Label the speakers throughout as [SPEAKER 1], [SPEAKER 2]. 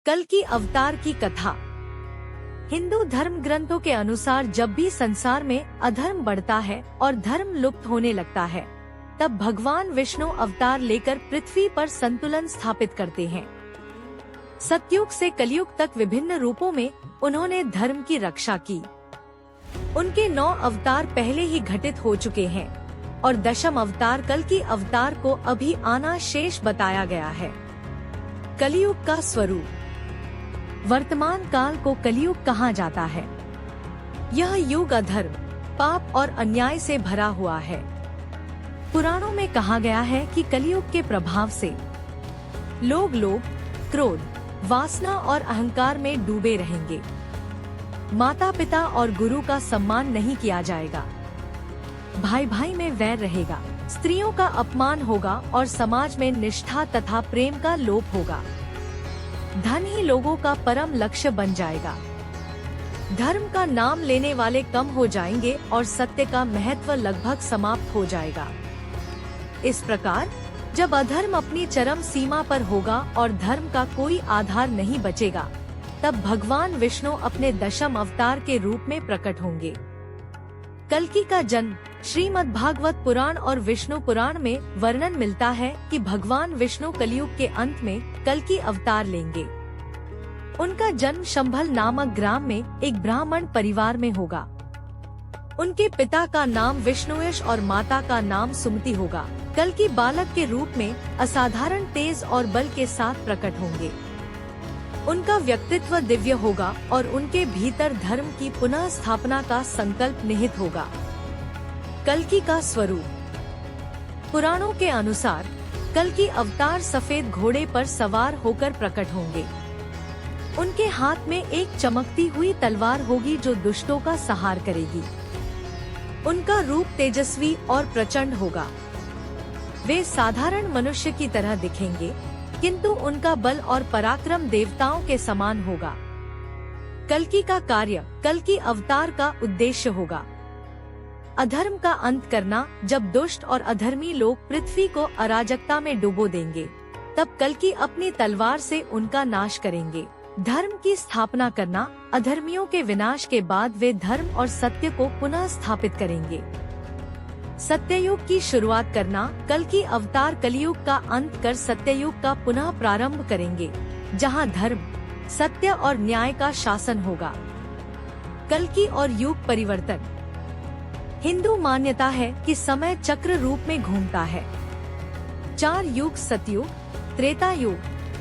[SPEAKER 1] कल्कि अवतार की कथा। हिंदू धर्म ग्रंथों के अनुसार जब भी संसार में अधर्म बढ़ता है और धर्म लुप्त होने लगता है, तब भगवान विष्णु अवतार लेकर पृथ्वी पर संतुलन स्थापित करते हैं। सतयुग से कलयुग तक विभिन्न रूपों में उन्होंने धर्म की रक्षा की। उनके 9 अवतार पहले ही घटित हो चुके हैं और 10वां अवतार कल्कि अवतार को अभी आना शेष बताया गया है। कलयुग का स्वरूप। वर्तमान काल को कलयुग कहा जाता है। यह युग अधर्म, पाप और अन्याय से भरा हुआ है। पुराणों में कहा गया है कि कलयुग के प्रभाव से लोग लोभ, क्रोध, वासना और अहंकार में डूबे रहेंगे। माता पिता और गुरु का सम्मान नहीं किया जाएगा। भाई भाई में वैर रहेगा। स्त्रियों का अपमान होगा और समाज में निष्ठा तथा प्रेम का लोप होगा। धन ही लोगों का परम लक्ष्य बन जाएगा। धर्म का नाम लेने वाले कम हो जाएंगे और सत्य का महत्व लगभग समाप्त हो जाएगा। इस प्रकार जब अधर्म अपनी चरम सीमा पर होगा और धर्म का कोई आधार नहीं बचेगा, तब भगवान विष्णु अपने 10वें अवतार के रूप में प्रकट होंगे। कल्कि का जन्म। श्रीमद् भागवत पुराण और विष्णु पुराण में वर्णन मिलता है कि भगवान विष्णु कलयुग के अंत में कल्कि अवतार लेंगे। उनका जन्म शंभल नामक ग्राम में एक ब्राह्मण परिवार में होगा। उनके पिता का नाम विष्णुयश और माता का नाम सुमति होगा। कल्कि बालक के रूप में असाधारण तेज और बल के साथ प्रकट होंगे। उनका व्यक्तित्व दिव्य होगा और उनके भीतर धर्म की पुनः स्थापना का संकल्प निहित होगा। कल्कि का स्वरूप। पुराणों के अनुसार कल्कि अवतार सफेद घोड़े पर सवार होकर प्रकट होंगे। उनके हाथ में एक चमकती हुई तलवार होगी जो दुष्टों का संहार करेगी। उनका रूप तेजस्वी और प्रचंड होगा। वे साधारण मनुष्य की तरह दिखेंगे, किंतु उनका बल और पराक्रम देवताओं के समान होगा। कल्कि का कार्य। कल्कि अवतार का उद्देश्य होगा अधर्म का अंत करना। जब दुष्ट और अधर्मी लोग पृथ्वी को अराजकता में डुबो देंगे, तब कल्कि अपनी तलवार से उनका नाश करेंगे। धर्म की स्थापना करना। अधर्मियों के विनाश के बाद वे धर्म और सत्य को पुनः स्थापित करेंगे। सत्ययुग की शुरुआत करना। कल्कि अवतार कलयुग का अंत कर सत्ययुग का पुनः प्रारंभ करेंगे, जहां धर्म, सत्य और न्याय का शासन होगा। कल्कि और युग परिवर्तन। हिंदू मान्यता है कि समय चक्र रूप में घूमता है। 4 युग सतयुग, त्रेता युग,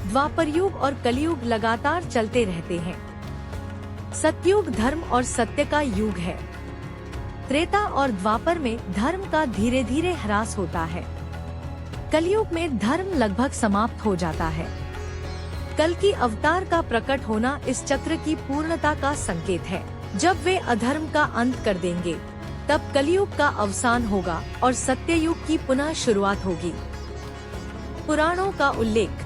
[SPEAKER 1] द्वापर युग और कलयुग लगातार चलते रहते हैं। सतयुग धर्म और सत्य का युग है। त्रेता और द्वापर में धर्म का धीरे धीरे ह्रास होता है। कलयुग में धर्म लगभग समाप्त हो जाता है। कल्कि अवतार का प्रकट होना इस चक्र की पूर्णता का संकेत है। जब वे अधर्म का अंत कर देंगे, तब कलयुग का अवसान होगा और सत्ययुग की पुनः शुरुआत होगी। पुराणों का उल्लेख।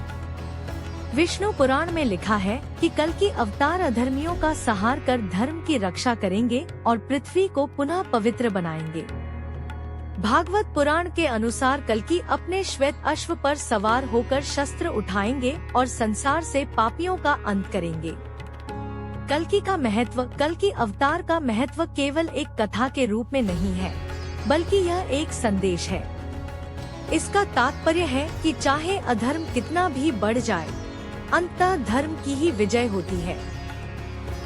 [SPEAKER 1] विष्णु पुराण में लिखा है कि कल्कि अवतार अधर्मियों का संहार कर धर्म की रक्षा करेंगे और पृथ्वी को पुनः पवित्र बनाएंगे। भागवत पुराण के अनुसार कल्कि अपने श्वेत अश्व पर सवार होकर शस्त्र उठाएंगे और संसार से पापियों का अंत करेंगे। कल्कि का महत्व। कल्कि अवतार का महत्व केवल एक कथा के रूप में नहीं है, बल्कि यह एक संदेश है। इसका तात्पर्य है कि चाहे अधर्म कितना भी बढ़ जाए, अंततः धर्म की ही विजय होती है।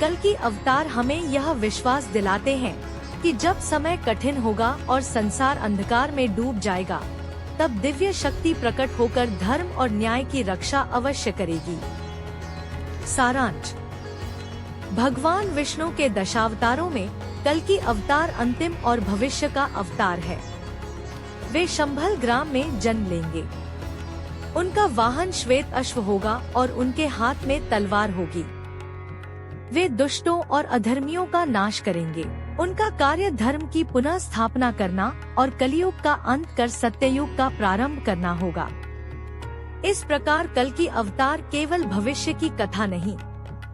[SPEAKER 1] कल्कि अवतार हमें यह विश्वास दिलाते हैं कि जब समय कठिन होगा और संसार अंधकार में डूब जाएगा, तब दिव्य शक्ति प्रकट होकर धर्म और न्याय की रक्षा अवश्य करेगी। सारांश। भगवान विष्णु के दशावतारों में कल्कि अवतार अंतिम और भविष्य का अवतार है। वे शंभल ग्राम में जन्म लेंगे। उनका वाहन श्वेत अश्व होगा और उनके हाथ में तलवार होगी। वे दुष्टों और अधर्मियों का नाश करेंगे। उनका कार्य धर्म की पुनः स्थापना करना और कलयुग का अंत कर सत्ययुग का प्रारंभ करना होगा। इस प्रकार कल्कि अवतार केवल भविष्य की कथा नहीं,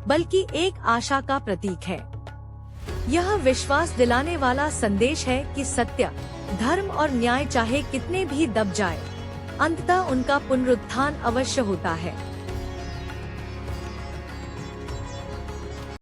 [SPEAKER 1] बल्कि एक आशा का प्रतीक है। यह विश्वास दिलाने वाला संदेश है कि सत्य, धर्म और न्याय चाहे कितने भी दब जाए, अंततः उनका पुनरुत्थान अवश्य होता है।